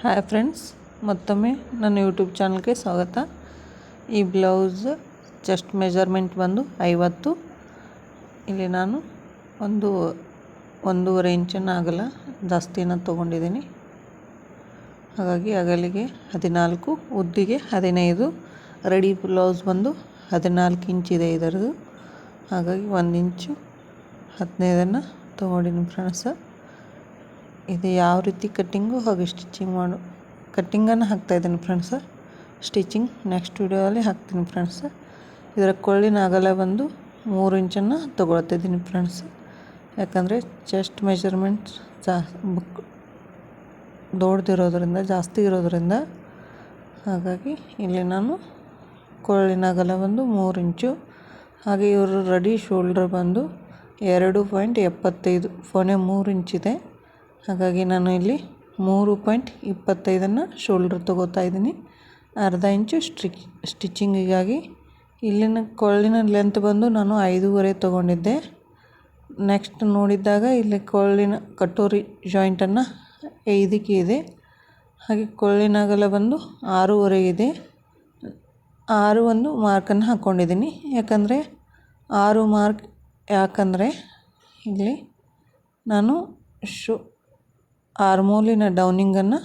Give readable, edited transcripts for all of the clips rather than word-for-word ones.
Hi friends, ಮತ್ತೊಮ್ಮೆ ನನ್ನ YouTube ಚಾನಲ್ಗೆ ಸ್ವಾಗತ. ಈ ಬ್ಲೌಸ್ ಚೆಸ್ಟ್ ಮೆಜರ್ಮೆಂಟ್ ಬಂದು 50. ಇಲ್ಲಿ ನಾನು ಒಂದೂವರೆ ಇಂಚನ್ನು ಅಗಲ ಜಾಸ್ತಿನ ತೊಗೊಂಡಿದ್ದೀನಿ. ಹಾಗಾಗಿ ಅಗಲಿಗೆ 14, ಉದ್ದಿಗೆ 15. ರೆಡಿ ಬ್ಲೌಸ್ ಬಂದು 14 ಇಂಚಿದೆ ಇದರದು. ಹಾಗಾಗಿ 1 ಇಂಚು 15 ತೊಗೊಂಡಿದ್ದೀನಿ ಫ್ರೆಂಡ್ಸ್. ಇದು ಯಾವ ರೀತಿ ಕಟ್ಟಿಂಗು ಹಾಗೆ ಕಟ್ಟಿಂಗನ್ನು ಹಾಕ್ತಾಯಿದ್ದೀನಿ ಫ್ರೆಂಡ್ಸ್. ಸ್ಟಿಚಿಂಗ್ ನೆಕ್ಸ್ಟ್ ವಿಡಿಯೋದಲ್ಲಿ ಹಾಕ್ತೀನಿ ಫ್ರೆಂಡ್ಸ್. ಇದರ ಕೊಳ್ಳಿನ ಅಗಲ ಬಂದು 3 ಇಂಚನ್ನು ತೊಗೊಳ್ತಿದ್ದೀನಿ ಫ್ರೆಂಡ್ಸ್. ಯಾಕಂದರೆ ಚೆಸ್ಟ್ ಮೆಜರ್ಮೆಂಟ್ ದೊಡ್ಡದಿರೋದ್ರಿಂದ, ಜಾಸ್ತಿ ಇರೋದ್ರಿಂದ, ಹಾಗಾಗಿ ಇಲ್ಲಿ ನಾನು ಕೊಳ್ಳಿನ ಅಗಲ ಬಂದು 3 ಇಂಚು. ಹಾಗೆ ಇವರು ರೆಡಿ ಶೋಲ್ಡರ್ ಬಂದು 2.75, 3 ಇಂಚಿದೆ. ಹಾಗಾಗಿ ನಾನು ಇಲ್ಲಿ 3.25 ಶೋಲ್ಡ್ರ್ ತೊಗೋತಾ ಇದ್ದೀನಿ. ಅರ್ಧ ಇಂಚು ಸ್ಟಿಚಿಂಗಿಗಾಗಿ. ಇಲ್ಲಿನ ಕೊಳ್ಳಿನ ಲೆಂತ್ ಬಂದು ನಾನು 5.5 ತೊಗೊಂಡಿದ್ದೆ. ನೆಕ್ಸ್ಟ್ ನೋಡಿದ್ದಾಗ ಇಲ್ಲಿ ಕೊಳ್ಳಿನ ಕಟೋರಿ ಜಾಯಿಂಟನ್ನು 5ಕ್ಕೆ ಇದೆ. ಹಾಗೆ ಕೊಳ್ಳಿನ ಅಗಲ ಬಂದು 6.5 ಇದೆ. 6 ಒಂದು ಮಾರ್ಕನ್ನು ಹಾಕ್ಕೊಂಡಿದ್ದೀನಿ. ಯಾಕಂದರೆ 6 ಮಾರ್ಕ್ ಯಾಕಂದರೆ ಇಲ್ಲಿ ನಾನು ಆರ್ಮೋಲಿನ ಡೌನಿಂಗನ್ನು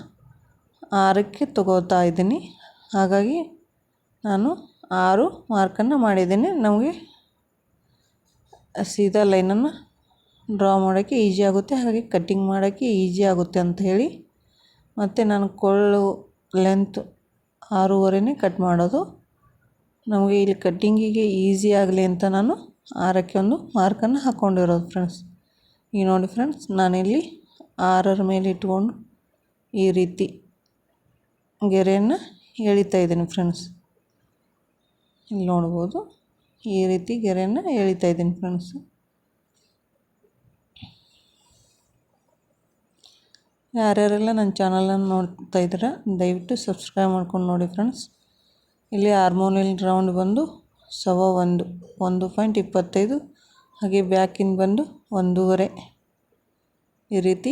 6ಕ್ಕೆ ತಗೋತಾ ಇದ್ದೀನಿ. ಹಾಗಾಗಿ ನಾನು 6 ಮಾರ್ಕನ್ನು ಮಾಡಿದ್ದೀನಿ. ನಮಗೆ ಸೀದಾ ಲೈನನ್ನು ಡ್ರಾ ಮಾಡೋಕ್ಕೆ ಈಸಿ ಆಗುತ್ತೆ, ಹಾಗೆ ಕಟ್ಟಿಂಗ್ ಮಾಡೋಕ್ಕೆ ಈಸಿ ಆಗುತ್ತೆ ಅಂತ ಹೇಳಿ ಮತ್ತು ನಾನು ಕೊಳ್ಳು ಲೆಂತ್ 6.5 ಕಟ್ ಮಾಡೋದು. ನಮಗೆ ಇಲ್ಲಿ ಕಟ್ಟಿಂಗಿಗೆ ಈಸಿ ಆಗಲಿ ಅಂತ ನಾನು 6ಕ್ಕೆ ಒಂದು ಮಾರ್ಕನ್ನು ಹಾಕ್ಕೊಂಡಿರೋದು ಫ್ರೆಂಡ್ಸ್. ಈಗ ನೋಡಿ ಫ್ರೆಂಡ್ಸ್, ನಾನಿಲ್ಲಿ 6ರ ಮೇಲೆ ಇಟ್ಕೊಂಡು ಈ ರೀತಿ ಗೆರೆಯನ್ನು ಎಳಿತಾ ಇದ್ದೀನಿ ಫ್ರೆಂಡ್ಸ್. ಇಲ್ಲಿ ನೋಡ್ಬೋದು, ಈ ರೀತಿ ಗೆರೆಯನ್ನು ಎಳಿತಾ ಇದ್ದೀನಿ ಫ್ರೆಂಡ್ಸ್. ಯಾರ್ಯಾರೆಲ್ಲ ನನ್ನ ಚಾನಲನ್ನು ನೋಡ್ತಾ ಇದ್ದೀರಾ ದಯವಿಟ್ಟು ಸಬ್ಸ್ಕ್ರೈಬ್ ಮಾಡ್ಕೊಂಡು ನೋಡಿ ಫ್ರೆಂಡ್ಸ್. ಇಲ್ಲಿ ಆರ್ಮೋಲಿನ ರೌಂಡ್ ಬಂದು 1.25. ಹಾಗೆ ಬ್ಯಾಕಿಂದ ಬಂದು 1.5. ಈ ರೀತಿ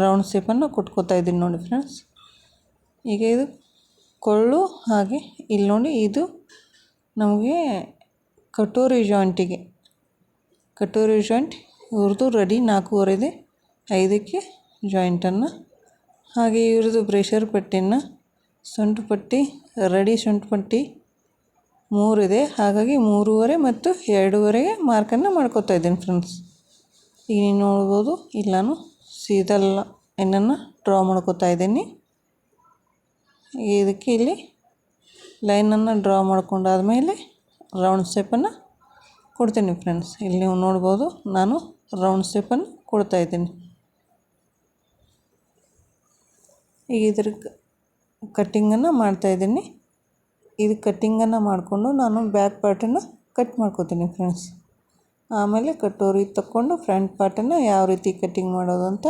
ರೌಂಡ್ ಶೇಪನ್ನು ಕೊಟ್ಕೋತಾ ಇದ್ದೀನಿ ನೋಡಿ ಫ್ರೆಂಡ್ಸ್. ಈಗ ಇದು ಕೊಳ್ಳು, ಹಾಗೆ ಇಲ್ಲಿ ನೋಡಿ ಇದು ನಮಗೆ ಕಟೋರಿ ಜಾಯಿಂಟ್ ಇವ್ರದ್ದು ರೆಡಿ 4.5 ಇದೆ. 5ಕ್ಕೆ ಜಾಯಿಂಟನ್ನು, ಹಾಗೆ ಇವ್ರದ್ದು ಪ್ರೆಷರ್ ಪಟ್ಟಿನ ಸೊಂಟು ಪಟ್ಟಿ ರೆಡಿ ಸೊಂಟು ಪಟ್ಟಿ 3 ಇದೆ. ಹಾಗಾಗಿ 3.5 ಮತ್ತು 2.5ಗೆ ಮಾರ್ಕನ್ನು ಮಾಡ್ಕೋತಾ ಇದ್ದೀನಿ ಫ್ರೆಂಡ್ಸ್. ಈಗ ನೀವು ನೋಡ್ಬೋದು, ಇಲ್ಲಿ ನಾನು ಸೀದಾ ಲೈನನ್ನು ಡ್ರಾ ಮಾಡ್ಕೋತಾ ಇದ್ದೀನಿ. ಇದಕ್ಕೆ ಇಲ್ಲಿ ಲೈನನ್ನು ಡ್ರಾ ಮಾಡ್ಕೊಂಡಾದಮೇಲೆ ರೌಂಡ್ ಶೇಪನ್ನು ಕೊಡ್ತೀನಿ ಫ್ರೆಂಡ್ಸ್. ಇಲ್ಲಿ ನೀವು ನೋಡ್ಬೋದು, ನಾನು ರೌಂಡ್ ಶೇಪನ್ನು ಕೊಡ್ತಾ ಇದ್ದೀನಿ. ಈಗ ಇದ್ರ ಕಟ್ಟಿಂಗನ್ನು ಮಾಡ್ತಾಯಿದ್ದೀನಿ. ಇದು ಕಟ್ಟಿಂಗನ್ನು ಮಾಡಿಕೊಂಡು ನಾನು ಬ್ಯಾಕ್ ಪಾರ್ಟನ್ನು ಕಟ್ ಮಾಡ್ಕೋತೀನಿ ಫ್ರೆಂಡ್ಸ್. ಆಮೇಲೆ ಕಟೋರಿ ತಕ್ಕೊಂಡು ಫ್ರಂಟ್ ಪಾರ್ಟನ್ನು ಯಾವ ರೀತಿ ಕಟ್ಟಿಂಗ್ ಮಾಡೋದು ಅಂತ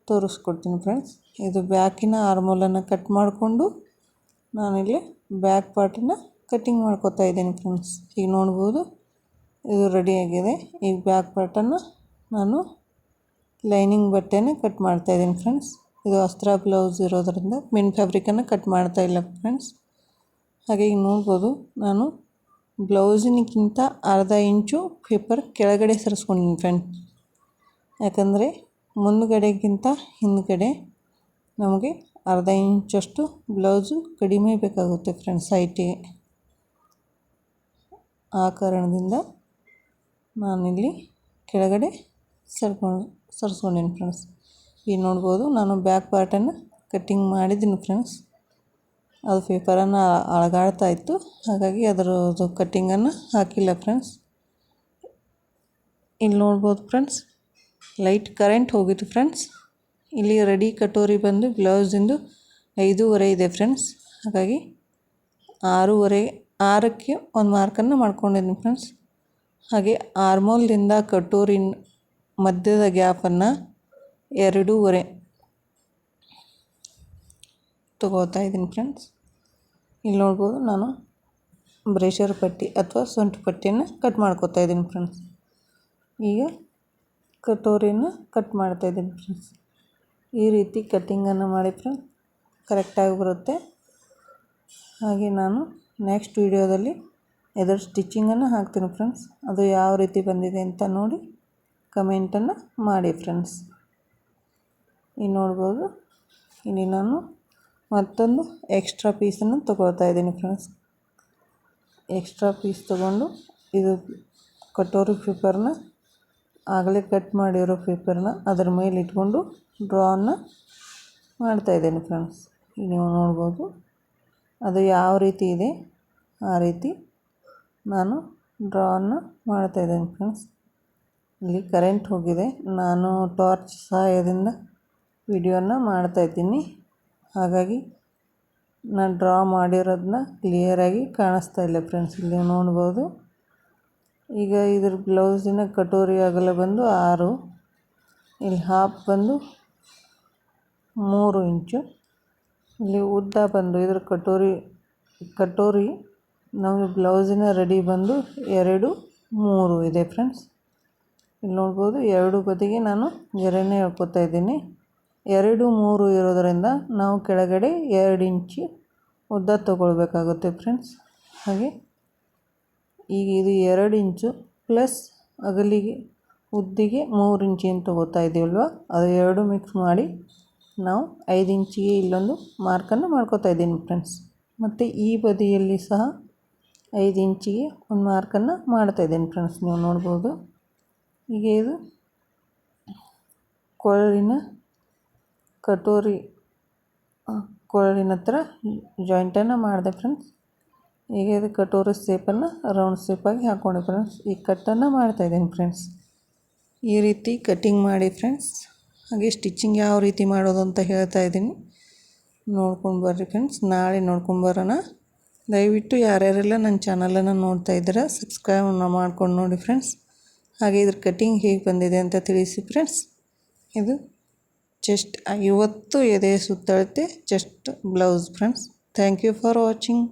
ತೋರಿಸ್ಕೊಡ್ತೀನಿ ಫ್ರೆಂಡ್ಸ್. ಇದು ಬ್ಯಾಕಿನ ಆರ್ಮೋಲನ್ನು ಕಟ್ ಮಾಡಿಕೊಂಡು ನಾನಿಲ್ಲಿ ಬ್ಯಾಕ್ ಪಾರ್ಟನ್ನು ಕಟ್ಟಿಂಗ್ ಮಾಡ್ಕೋತಾ ಇದ್ದೀನಿ ಫ್ರೆಂಡ್ಸ್. ಈಗ ನೋಡ್ಬೋದು, ಇದು ರೆಡಿಯಾಗಿದೆ. ಈಗ ಬ್ಯಾಕ್ ಪಾರ್ಟನ್ನು ನಾನು ಲೈನಿಂಗ್ ಬಟ್ಟೆನೇ ಕಟ್ ಮಾಡ್ತಾಯಿದ್ದೀನಿ ಫ್ರೆಂಡ್ಸ್. ಇದು ಅಸ್ತ್ರ ಬ್ಲೌಸ್ ಇರೋದರಿಂದ ಮಿನ್ ಫ್ಯಾಬ್ರಿಕನ್ನು ಕಟ್ ಮಾಡ್ತಾ ಇಲ್ಲ ಫ್ರೆಂಡ್ಸ್. ಹಾಗೆ ಈಗ ನೋಡ್ಬೋದು, ನಾನು ಬ್ಲೌಸಿನಕ್ಕಿಂತ ಅರ್ಧ ಇಂಚು ಪೇಪರ್ ಕೆಳಗಡೆ ಸರಿಸ್ಕೊಂಡಿದ್ದೀನಿ ಫ್ರೆಂಡ್ಸ್. ಯಾಕಂದರೆ ಮುಂದುಗಡೆಗಿಂತ ಹಿಂದುಗಡೆ ನಮಗೆ ಅರ್ಧ ಇಂಚಷ್ಟು ಬ್ಲೌಸು ಕಡಿಮೆ ಬೇಕಾಗುತ್ತೆ ಫ್ರೆಂಡ್ಸ್ ಹೈಟಿಗೆ. ಆ ಕಾರಣದಿಂದ ನಾನಿಲ್ಲಿ ಕೆಳಗಡೆ ಸರಿಸ್ಕೊಂಡಿದ್ದೀನಿ ಫ್ರೆಂಡ್ಸ್. ಈಗ ನೋಡ್ಬೋದು, ನಾನು ಬ್ಯಾಕ್ ಪಾರ್ಟನ್ನು ಕಟ್ಟಿಂಗ್ ಮಾಡಿದ್ದೀನಿ ಫ್ರೆಂಡ್ಸ್. ಅದು ಪೇಪರನ್ನು ಅಳಗಾಡ್ತಾ ಇತ್ತು, ಹಾಗಾಗಿ ಅದರದ್ದು ಕಟ್ಟಿಂಗನ್ನು ಹಾಕಿಲ್ಲ ಫ್ರೆಂಡ್ಸ್. ಇಲ್ಲಿ ನೋಡ್ಬೋದು ಫ್ರೆಂಡ್ಸ್, ಲೈಟ್ ಕರೆಂಟ್ ಹೋಗಿತ್ತು ಫ್ರೆಂಡ್ಸ್. ಇಲ್ಲಿ ರೆಡಿ ಕಟೋರಿ ಬಂದು ಬ್ಲೌಸಿಂದು 5.5 ಇದೆ ಫ್ರೆಂಡ್ಸ್. ಹಾಗಾಗಿ 6ಕ್ಕೆ ಒಂದು ಮಾರ್ಕನ್ನು ಮಾಡ್ಕೊಂಡಿದ್ದೀನಿ ಫ್ರೆಂಡ್ಸ್. ಹಾಗೆ ಆರ್ಮೋಲ್ದಿಂದ ಕಟೋರಿ ಮಧ್ಯದ ಗ್ಯಾಪನ್ನು 2.5 ತಗೋತಾ ಇದ್ದೀನಿ ಫ್ರೆಂಡ್ಸ್. ಇಲ್ಲಿ ನೋಡ್ಬೋದು, ನಾನು ಬ್ರೆಷರ್ ಪಟ್ಟಿ ಅಥವಾ ಸೊಂಟು ಪಟ್ಟಿಯನ್ನು ಕಟ್ ಮಾಡ್ಕೋತಾ ಇದ್ದೀನಿ ಫ್ರೆಂಡ್ಸ್. ಈಗ ಕಟೋರಿನ ಕಟ್ ಮಾಡ್ತಾಯಿದ್ದೀನಿ ಫ್ರೆಂಡ್ಸ್. ಈ ರೀತಿ ಕಟ್ಟಿಂಗನ್ನು ಮಾಡಿ ಫ್ರೆಂಡ್ಸ್. ಕರೆಕ್ಟಾಗಿ ಬರುತ್ತೆ. ಹಾಗೆ ನಾನು ನೆಕ್ಸ್ಟ್ ವಿಡಿಯೋದಲ್ಲಿ ಇದರ ಸ್ಟಿಚಿಂಗನ್ನು ಹಾಕ್ತೀನಿ ಫ್ರೆಂಡ್ಸ್. ಅದು ಯಾವ ರೀತಿ ಬಂದಿದೆ ಅಂತ ನೋಡಿ ಕಮೆಂಟನ್ನು ಮಾಡಿ ಫ್ರೆಂಡ್ಸ್. ಇಲ್ಲಿ ನೋಡ್ಬೋದು, ಇಲ್ಲಿ ನಾನು ಮತ್ತೊಂದು ಎಕ್ಸ್ಟ್ರಾ ಪೀಸನ್ನು ತೊಗೊಳ್ತಾ ಇದ್ದೀನಿ ಫ್ರೆಂಡ್ಸ್. ಎಕ್ಸ್ಟ್ರಾ ಪೀಸ್ ತೊಗೊಂಡು ಇದು ಕಟೋರಿ ಪೇಪರ್ನ ಆಗಲೇ ಕಟ್ ಮಾಡಿರೋ ಪೇಪರ್ನ ಅದರ ಮೇಲೆ ಇಟ್ಕೊಂಡು ಡ್ರಾವನ್ನು ಮಾಡ್ತಾಯಿದ್ದೀನಿ ಫ್ರೆಂಡ್ಸ್. ನೀವು ನೋಡ್ಬೋದು ಅದು ಯಾವ ರೀತಿ ಇದೆ ಆ ರೀತಿ ನಾನು ಡ್ರಾವನ್ನು ಮಾಡ್ತಾಯಿದ್ದೀನಿ ಫ್ರೆಂಡ್ಸ್. ಇಲ್ಲಿ ಕರೆಂಟ್ ಹೋಗಿದೆ, ನಾನು ಟಾರ್ಚ್ ಸಹಾಯದಿಂದ ವಿಡಿಯೋನ ಮಾಡ್ತಾಯಿದ್ದೀನಿ. ಹಾಗಾಗಿ ನಾನು ಡ್ರಾ ಮಾಡಿರೋದನ್ನ ಕ್ಲಿಯರಾಗಿ ಕಾಣಿಸ್ತಾ ಇಲ್ಲ ಫ್ರೆಂಡ್ಸ್. ಇಲ್ಲಿ ನೋಡ್ಬೋದು. ಈಗ ಇದ್ರ ಬ್ಲೌಸಿನ ಕಟೋರಿ ಅಗಲ ಬಂದು 6, ಇಲ್ಲಿ ಹಾಫ್ ಬಂದು 3 ಇಂಚು, ಇಲ್ಲಿ ಉದ್ದ ಬಂದು ಇದ್ರ ಕಟೋರಿ ನಮಗೆ ಬ್ಲೌಸಿನ ರೆಡಿ ಬಂದು 2, 3 ಇದೆ ಫ್ರೆಂಡ್ಸ್. ಇಲ್ಲಿ ನೋಡ್ಬೋದು, 2 ಬದಿಗೆ ನಾನು ಗೆರೆನೇ ಹಾಕ್ಕೋತಾ ಇದ್ದೀನಿ. 2, 3 ಇರೋದರಿಂದ ನಾವು ಕೆಳಗಡೆ 2 ಇಂಚು ಉದ್ದ ತೊಗೊಳ್ಬೇಕಾಗುತ್ತೆ ಫ್ರೆಂಡ್ಸ್. ಹಾಗೆ ಈಗ ಇದು 2 ಇಂಚು ಪ್ಲಸ್ ಅಗಲಿಗೆ ಉದ್ದಿಗೆ 3 ಇಂಚು ಏನು ತೊಗೋತಾ ಇದ್ದೀವಲ್ವ, ಅದು 2 ಮಿಕ್ಸ್ ಮಾಡಿ ನಾವು 5 ಇಂಚಿಗೆ ಇಲ್ಲೊಂದು ಮಾರ್ಕನ್ನು ಮಾಡ್ಕೋತಾ ಇದ್ದೀನಿ ಫ್ರೆಂಡ್ಸ್. ಮತ್ತು ಈ ಬದಿಯಲ್ಲಿ ಸಹ 5 ಇಂಚಿಗೆ ಒಂದು ಮಾರ್ಕನ್ನು ಮಾಡ್ತಾಯಿದ್ದೀನಿ ಫ್ರೆಂಡ್ಸ್. ನೀವು ನೋಡ್ಬೋದು. ಈಗ ಇದು ಕೊರಳಿನ ಕೊರಳಿನ ಹತ್ರ ಜಾಯಿಂಟನ್ನು ಮಾಡಿದೆ ಫ್ರೆಂಡ್ಸ್. ಈಗ ಇದು ಕಟೋರಿ ಶೇಪನ್ನು ರೌಂಡ್ ಶೇಪಾಗಿ ಹಾಕ್ಕೊಂಡೆ ಫ್ರೆಂಡ್ಸ್. ಈ ಕಟ್ಟನ್ನು ಮಾಡ್ತಾಯಿದ್ದೀನಿ ಫ್ರೆಂಡ್ಸ್. ಈ ರೀತಿ ಕಟ್ಟಿಂಗ್ ಮಾಡಿ ಫ್ರೆಂಡ್ಸ್. ಹಾಗೆ ಸ್ಟಿಚಿಂಗ್ ಯಾವ ರೀತಿ ಮಾಡೋದು ಅಂತ ಹೇಳ್ತಾ ಇದ್ದೀನಿ, ನೋಡ್ಕೊಂಡು ಬರ್ರಿ ಫ್ರೆಂಡ್ಸ್. ನಾಳೆ ನೋಡ್ಕೊಂಡು ಬರೋಣ. ದಯವಿಟ್ಟು ಯಾರ್ಯಾರೆಲ್ಲ ನನ್ನ ಚಾನಲನ್ನು ನೋಡ್ತಾ ಇದ್ದೀರಾ ಸಬ್ಸ್ಕ್ರೈಬ್ ಮಾಡ್ಕೊಂಡು ನೋಡಿ ಫ್ರೆಂಡ್ಸ್. ಹಾಗೆ ಇದ್ರ ಕಟ್ಟಿಂಗ್ ಹೇಗೆ ಬಂದಿದೆ ಅಂತ ತಿಳಿಸಿ ಫ್ರೆಂಡ್ಸ್. ಇದು ಚೆಸ್ಟ್ 50 ಎದೆ ಸುತ್ತಳತೆ chest blouse friends. Thank you for watching.